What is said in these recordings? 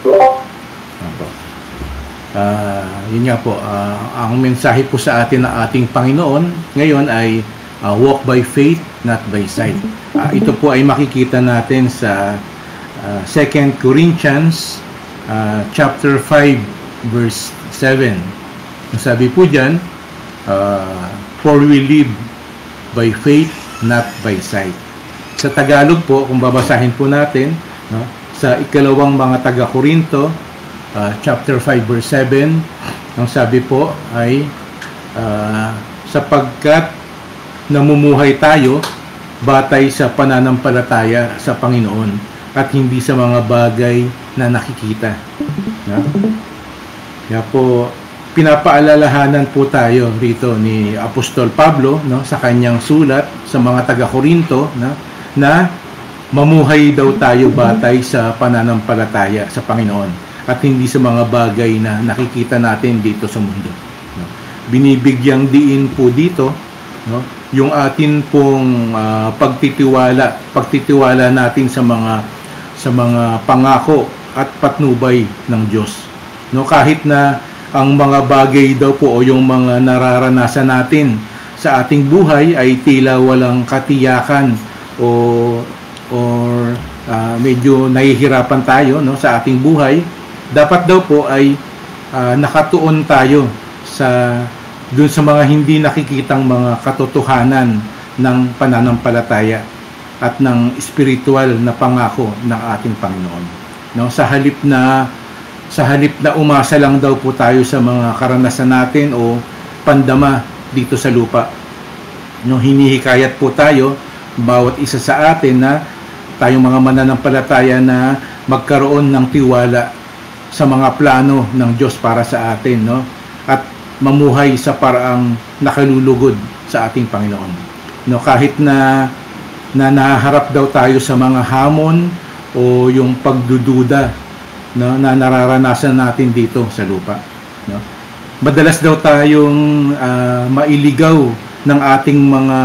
Opo. Yun nga po, ang mensahe po sa atin ng ating Panginoon ngayon ay walk by faith, not by sight. Ito po ay makikita natin sa 2 Corinthians chapter 5 verse 7. Sabi po dyan, for we live by faith, not by sight. Sa Tagalog po, kung babasahin po natin, no, sa ikalawang mga taga-Korinto, chapter 5 verse 7, ang sabi po ay sapagkat namumuhay tayo batay sa pananampalataya sa Panginoon at hindi sa mga bagay na nakikita. No? Kaya po pinapaalalahanan po tayo rito ni Apostol Pablo, no, sa kanyang sulat sa mga taga-Korinto, no, na mamuhay daw tayo batay sa pananampalataya sa Panginoon at hindi sa mga bagay na nakikita natin dito sa mundo. No? Binibigyang diin po dito, no, yung atin pong pagtitiwala natin sa mga pangako at patnubay ng Diyos. No, kahit na ang mga bagay daw po o yung mga nararanasan natin sa ating buhay ay tila walang katiyakan or medyo nahihirapan tayo, no, sa ating buhay, dapat daw po ay nakatuon tayo dun sa mga hindi nakikitang mga katotohanan ng pananampalataya at ng spiritual na pangako ng ating Panginoon. No, sa halip na umasa lang daw po tayo sa mga karanasan natin o pandama dito sa lupa. No, hinihikayat po tayo bawat isa sa atin na tayong mga mananampalataya na magkaroon ng tiwala sa mga plano ng Diyos para sa atin, no? At mamuhay sa paraang nakalulugod sa ating Panginoon. No, kahit na nahaharap daw tayo sa mga hamon o yung pagdududa, no, na nararanasan natin dito sa lupa, no? Madalas daw tayong mailigaw ng ating mga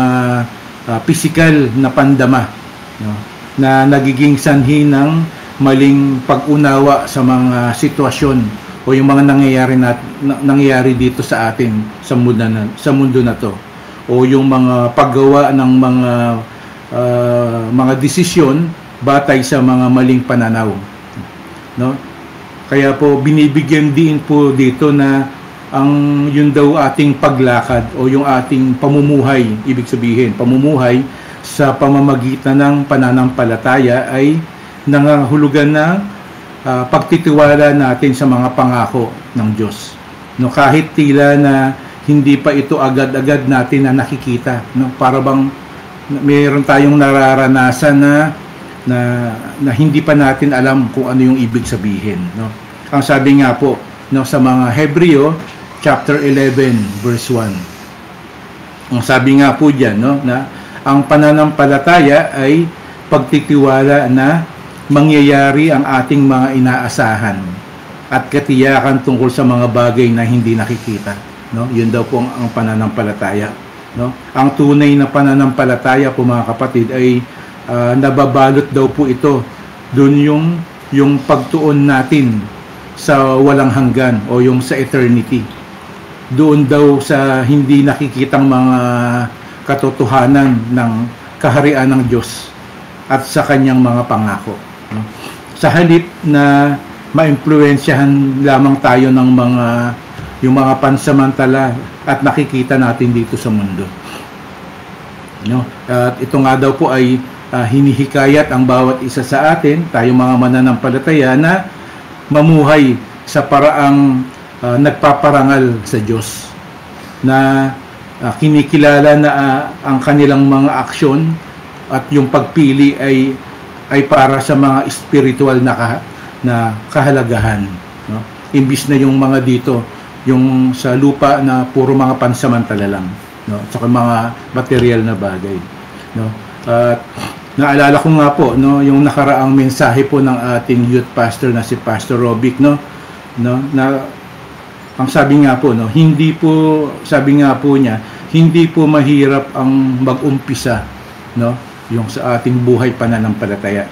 pisikal na pandama, no, na nagiging sanhi ng maling pag-unawa sa mga sitwasyon o yung mga nangyayari dito sa atin sa mundo na to, o yung mga paggawa ng mga desisyon batay sa mga maling pananaw, no? Kaya po binibigyan din po dito na yun daw ating paglakad o yung ating pamumuhay, ibig sabihin pamumuhay sa pamamagitan ng pananampalataya ay nangangahulugan na pagtitiwala natin sa mga pangako ng Diyos, no, kahit tila na hindi pa ito agad-agad natin na nakikita, no, para bang mayroon tayong nararanasan na hindi pa natin alam kung ano yung ibig sabihin, no. Ang sabi nga po, no, sa mga Hebreo chapter 11 verse 1, ang sabi nga po diyan, no, na ang pananampalataya ay pagtitiwala na mangyayari ang ating mga inaasahan at katiyakan tungkol sa mga bagay na hindi nakikita, no? Yun daw po ang pananampalataya, no? Ang tunay na pananampalataya po, mga kapatid, ay nababalot daw po ito doon yung pagtuon natin sa walang hanggan o yung sa eternity. Doon daw sa hindi nakikitang mga katotohanan ng kaharian ng Diyos at sa kanyang mga pangako. Sa halip na maimpluwensyahan lamang tayo ng yung mga pansamantala at nakikita natin dito sa mundo, no? At ito nga daw po ay hinihikayat ang bawat isa sa atin, tayong mga mananampalataya, na mamuhay sa paraang nagpaparangal sa Diyos, na kinikilala na ang kanilang mga aksyon at yung pagpili ay para sa mga spiritual na kahalagahan, no? Imbis na yung mga dito, yung sa lupa na puro mga pansamantala lang, no? Saka mga material na bagay, no? At naalala ko nga po, no, yung nakaraang mensahe po ng ating youth pastor na si Pastor Robic, no, na ang sabi nga po, no, sabi nga po niya, hindi po mahirap ang mag-umpisa, no, yung sa ating buhay pananampalataya.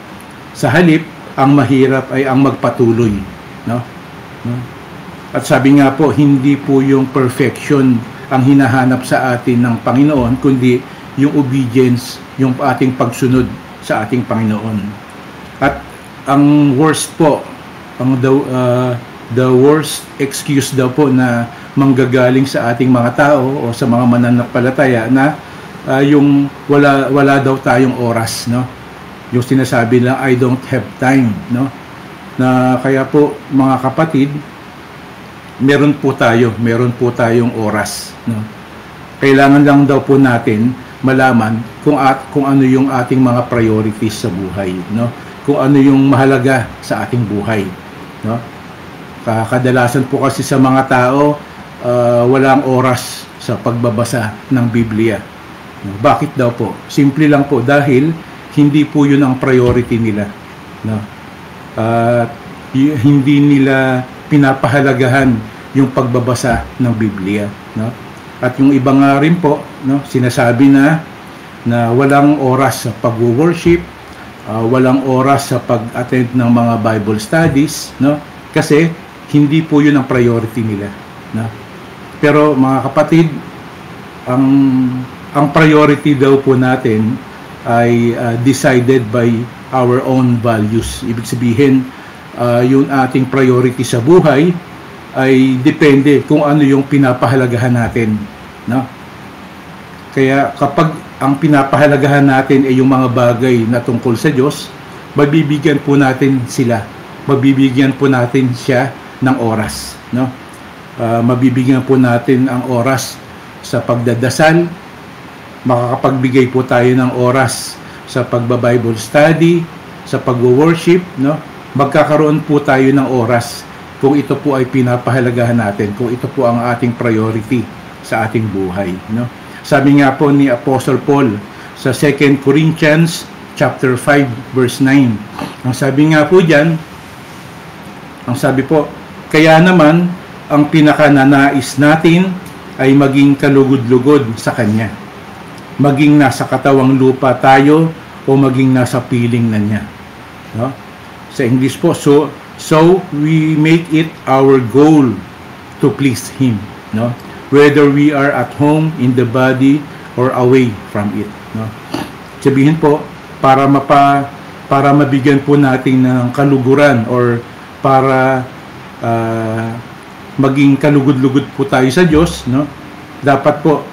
Sa halip, ang mahirap ay ang magpatuloy, no? No? At sabi nga po, hindi po yung perfection ang hinahanap sa atin ng Panginoon, kundi yung obedience, yung ating pagsunod sa ating Panginoon. At ang worst po, the worst excuse daw po na manggagaling sa ating mga tao o sa mga mananampalataya na yung wala daw tayong oras, no? Yung sinasabi lang, I don't have time, no? Na kaya po, mga kapatid, meron po tayong oras, no? Kailangan lang daw po natin malaman kung ano yung ating mga priorities sa buhay, no? Kung ano yung mahalaga sa ating buhay, no? Kadalasan po kasi sa mga tao, walang oras sa pagbabasa ng Biblia. No? Bakit daw po? Simple lang po, dahil hindi po yun ang priority nila, no? Hindi nila pinapahalagahan yung pagbabasa ng Biblia, no? At yung iba nga rin po, no, sinasabi na walang oras sa pag-worship, walang oras sa pag-attend ng mga Bible studies, no? Kasi hindi po yun ang priority nila, no? Pero mga kapatid, ang priority daw po natin ay decided by our own values. Ibig sabihin, yung ating priority sa buhay ay depende kung ano yung pinapahalagahan natin, no? Kaya kapag ang pinapahalagahan natin ay yung mga bagay na tungkol sa Diyos, mabibigyan po natin siya ng oras, no? Mabibigyan po natin ang oras sa pagdadasal, makakapagbigay po tayo ng oras sa pagba-Bible study, sa pag-worship, no? Magkakaroon po tayo ng oras kung ito po ay pinapahalagahan natin, kung ito po ang ating priority sa ating buhay, no? Sabi nga po ni Apostle Paul sa 2 Corinthians chapter 5 verse 9. Ang sabi nga po diyan, kaya naman ang pinakananais natin ay maging kalugod-lugod sa Kanya. Maging nasa katawang lupa tayo o maging nasa piling na Niya, no? Sa English po, so we make it our goal to please Him, no? Whether we are at home in the body or away from it, no? Sabihin po, para mabigyan po natin ng kaluguran or para maging kalugod-lugod po tayo sa Diyos, no? Dapat po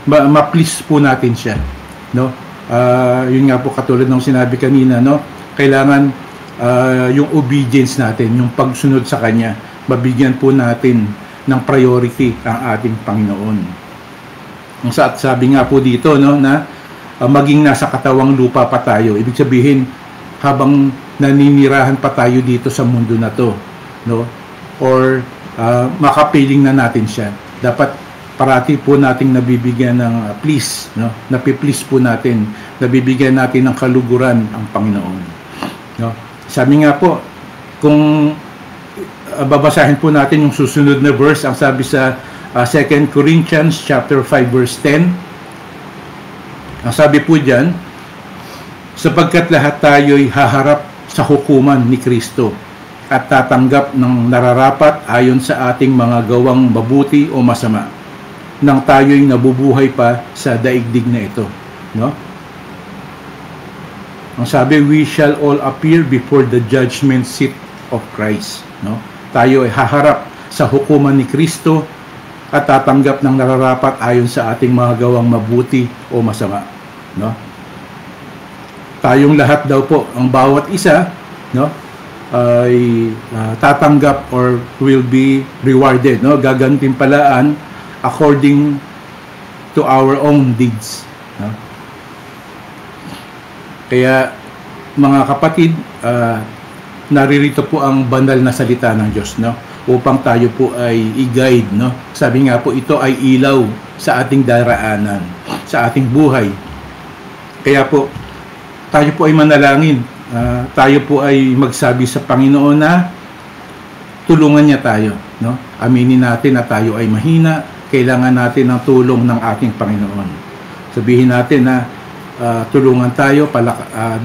ma-please po natin siya, no? Yun nga po, katulad ng sinabi kanina, no? Kailangan yung obedience natin, yung pagsunod sa Kanya, mabigyan po natin ng priority ang ating Panginoon. Ang sabi nga po dito, no, na maging nasa katawang lupa pa tayo. Ibig sabihin, habang naninirahan pa tayo dito sa mundo na to, no, or makapiling na natin siya, dapat parati po nating nabibigyan ng please, no, napi-please po natin, nabibigyan natin ng kaluguran ang Panginoon, no? Sabi nga po, kung babasahin po natin yung susunod na verse, ang sabi sa 2 Corinthians chapter 5 verse 10, ang sabi po diyan, sapagkat lahat tayo'y haharap sa hukuman ni Kristo at tatanggap ng nararapat ayon sa ating mga gawang mabuti o masama, nang tayo'y nabubuhay pa sa daigdig na ito, no? Ang sabi, we shall all appear before the judgment seat of Christ, no? Tayo ay haharap sa hukuman ni Kristo at tatanggap ng nararapat ayon sa ating mga gawang mabuti o masama, no? Tayong lahat daw po, ang bawat isa, no, ay tatanggap or will be rewarded, no? Gagantimpalaan according to our own deeds, no? Kaya mga kapatid, naririto po ang banal na salita ng Diyos, no, upang tayo po ay i-guide, no? Sabi nga po, ito ay ilaw sa ating daraanan, sa ating buhay. Kaya po, tayo po ay manalangin, tayo po ay magsabi sa Panginoon na tulungan niya tayo, no? Aminin natin na tayo ay mahina, kailangan natin ng tulong ng ating Panginoon. Sabihin natin na tulungan tayo,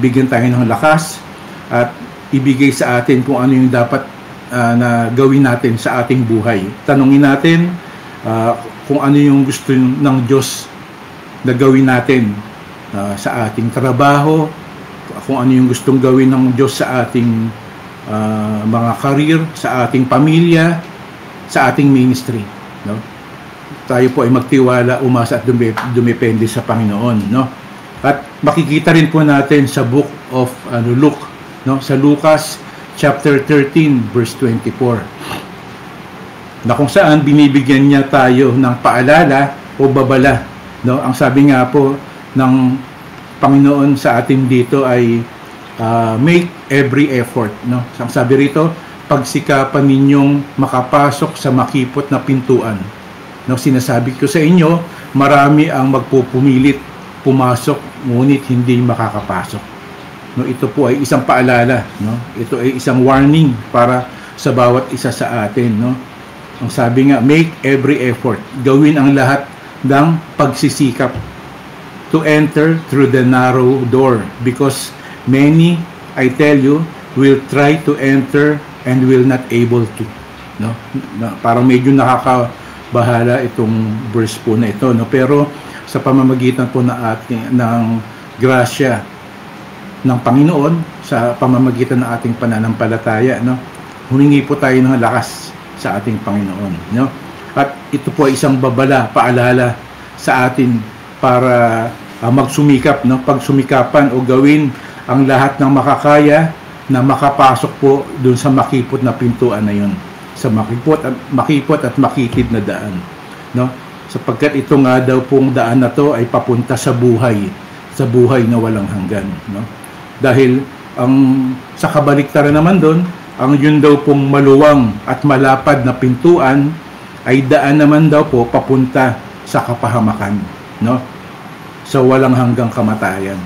bigyan tayo ng lakas at ibigay sa atin kung ano yung dapat na gawin natin sa ating buhay. Tanungin natin kung ano yung gusto ng Diyos na gawin natin sa ating trabaho, kung ano yung gustong gawin ng Diyos sa ating mga career, sa ating pamilya, sa ating ministry, no? Tayo po ay magtiwala, umasa at dumepende sa Panginoon, no? At makikita rin po natin sa book of Luke, no? Sa Lucas chapter 13 verse 24, na kung saan binibigyan niya tayo ng paalala o babala, no? Ang sabi nga po ng Panginoon sa atin dito ay make every effort, no? Ang sabi rito, pagsikapan ninyong makapasok sa makipot na pintuan. No, sinasabi ko sa inyo, marami ang magpupumilit pumasok ngunit hindi makakapasok. No, ito po ay isang paalala, no? Ito ay isang warning para sa bawat isa sa atin, no? Ang sabi nga, make every effort. Gawin ang lahat ng pagsisikap to enter through the narrow door, because many, I tell you, will try to enter and will not able to, no? Parang medyo nakakabahala itong verse po na ito, no? Pero sa pamamagitan po ng grasya ng Panginoon, sa pamamagitan ng ating pananampalataya, no? Humingi po tayo ng lakas sa ating Panginoon, no? At ito po ay isang babala, paalala sa atin para magsumikap, no? Pagsumikapan o gawin ang lahat ng makakaya na makapasok po doon sa makipot na pintuan na yun, sa makipot at makitid na daan, no? Sapagkat ito nga daw pong daan na to ay papunta sa buhay na walang hanggan, no? Dahil sa kabaliktaran naman doon, ang yun daw pong maluwang at malapad na pintuan ay daan naman daw po papunta sa kapahamakan, no? Sa walang hanggang kamatayan.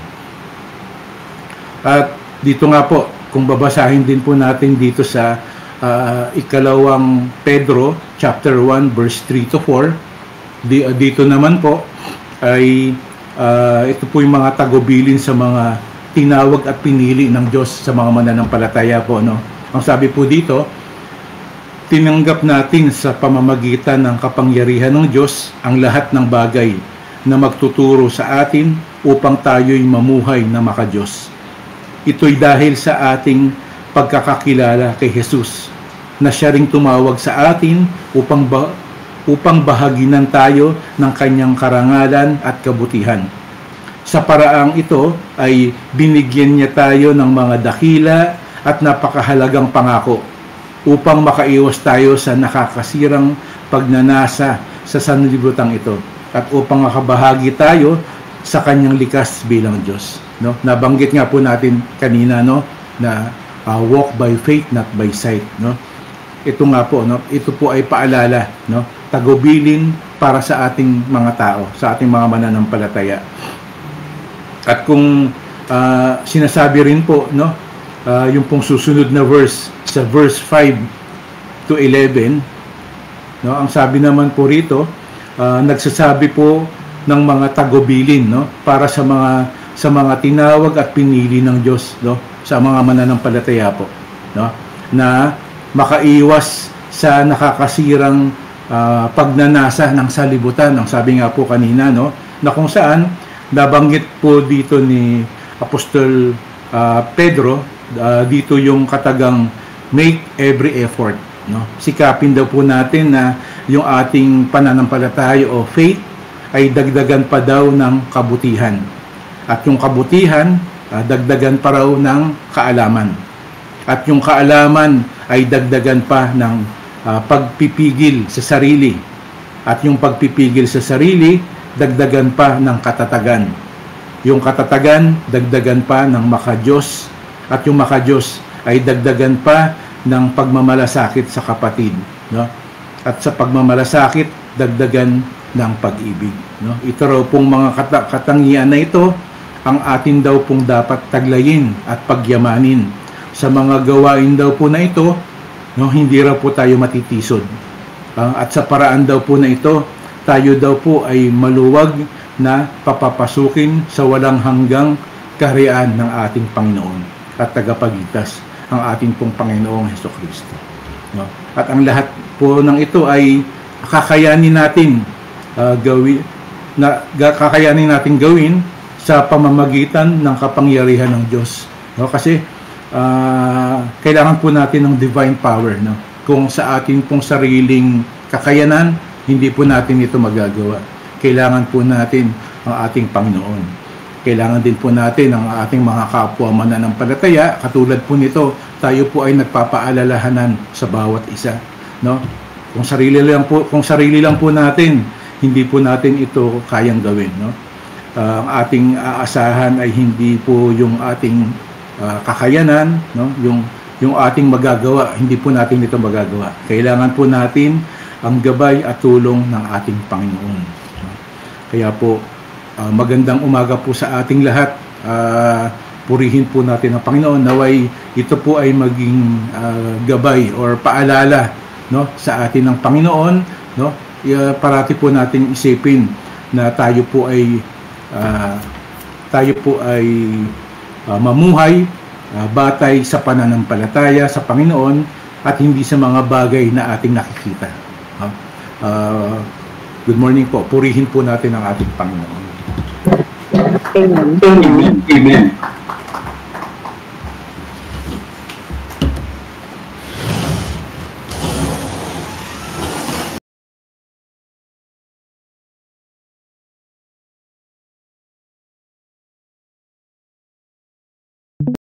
At dito nga po, kung babasahin din po natin dito sa ikalawang Pedro chapter 1 verse 3 to 4, dito naman po ay ito po yung mga tagubilin sa mga tinawag at pinili ng Diyos sa mga mananampalataya po, no? Ang sabi po dito, tinanggap natin sa pamamagitan ng kapangyarihan ng Diyos ang lahat ng bagay na magtuturo sa atin upang tayo'y mamuhay na maka-Diyos. Ito'y dahil sa ating pagkakakilala kay Jesus, na siya ring tumawag sa atin upang bahaginan tayo ng kanyang karangalan at kabutihan. Sa paraang ito ay binigyan niya tayo ng mga dakila at napakahalagang pangako upang makaiwas tayo sa nakakasirang pagnanasa sa sanlibutan ito at upang makabahagi tayo sa kanyang likas bilang Diyos, no? Nabanggit nga po natin kanina, no, na walk by faith not by sight, no? Ito nga po, no, ito po ay paalala, no, tagubilin para sa ating mga tao, sa ating mga mananampalataya. At kung sinasabi rin po, no, yung pong susunod na verse sa verse 5 to 11, no, ang sabi naman po rito, nagsasabi po ng mga tagubilin, no, para sa mga tinawag at pinili ng Diyos, no, sa mga mananampalataya po, no, na makaiwas sa nakakasirang pagnanasa ng salibutan. Ang sabi nga po kanina, no, na kung saan nabanggit po dito ni Apostol Pedro, dito yung katagang make every effort, no? Sikapin daw po natin na yung ating pananampalataya o faith ay dagdagan pa daw ng kabutihan. At yung kabutihan, dagdagan pa raw ng kaalaman. At yung kaalaman ay dagdagan pa ng pagpipigil sa sarili. At yung pagpipigil sa sarili, dagdagan pa ng katatagan. Yung katatagan, dagdagan pa ng maka-Diyos. At yung maka-Diyos ay dagdagan pa ng pagmamalasakit sa kapatid, no? At sa pagmamalasakit, dagdagan ng pag-ibig, no? Ito raw pong mga katangian na ito ang atin daw pong dapat taglayin at pagyamanin. Sa mga gawain daw po na ito, no, hindi raw po tayo matitisod. At sa paraan daw po na ito, tayo daw po ay maluwag na papapasukin sa walang hanggang kaharian ng ating Panginoon. at tagapagligtas, ang ating pong Panginoong Hesukristo. No? At ang lahat po ng ito ay kakayanin natin gawin sa pamamagitan ng kapangyarihan ng Diyos. No? Kasi kailangan po natin ng divine power. No? Kung sa atin pong sariling kakayanan, hindi po natin ito magagawa. Kailangan po natin ang ating Panginoon. Kailangan din po natin ang ating mga kapwa mananampalataya. Katulad po nito, tayo po ay nagpapaalalahanan sa bawat isa. No? Kung sarili lang po natin, hindi po natin ito kayang gawin. No? Ang ating aasahan ay hindi po yung ating kakayanan, no? Yung ating magagawa, hindi po natin ito magagawa. Kailangan po natin ang gabay at tulong ng ating Panginoon. No? Kaya po, magandang umaga po sa ating lahat. Purihin po natin ang Panginoon. Naway ito po ay maging gabay or paalala, no, sa atin ng Panginoon, no? Parati po nating isipin na tayo po ay mamuhay batay sa pananampalataya sa Panginoon at hindi sa mga bagay na ating nakikita. Good morning po. Purihin po natin ang ating Panginoon. Amen. Amen.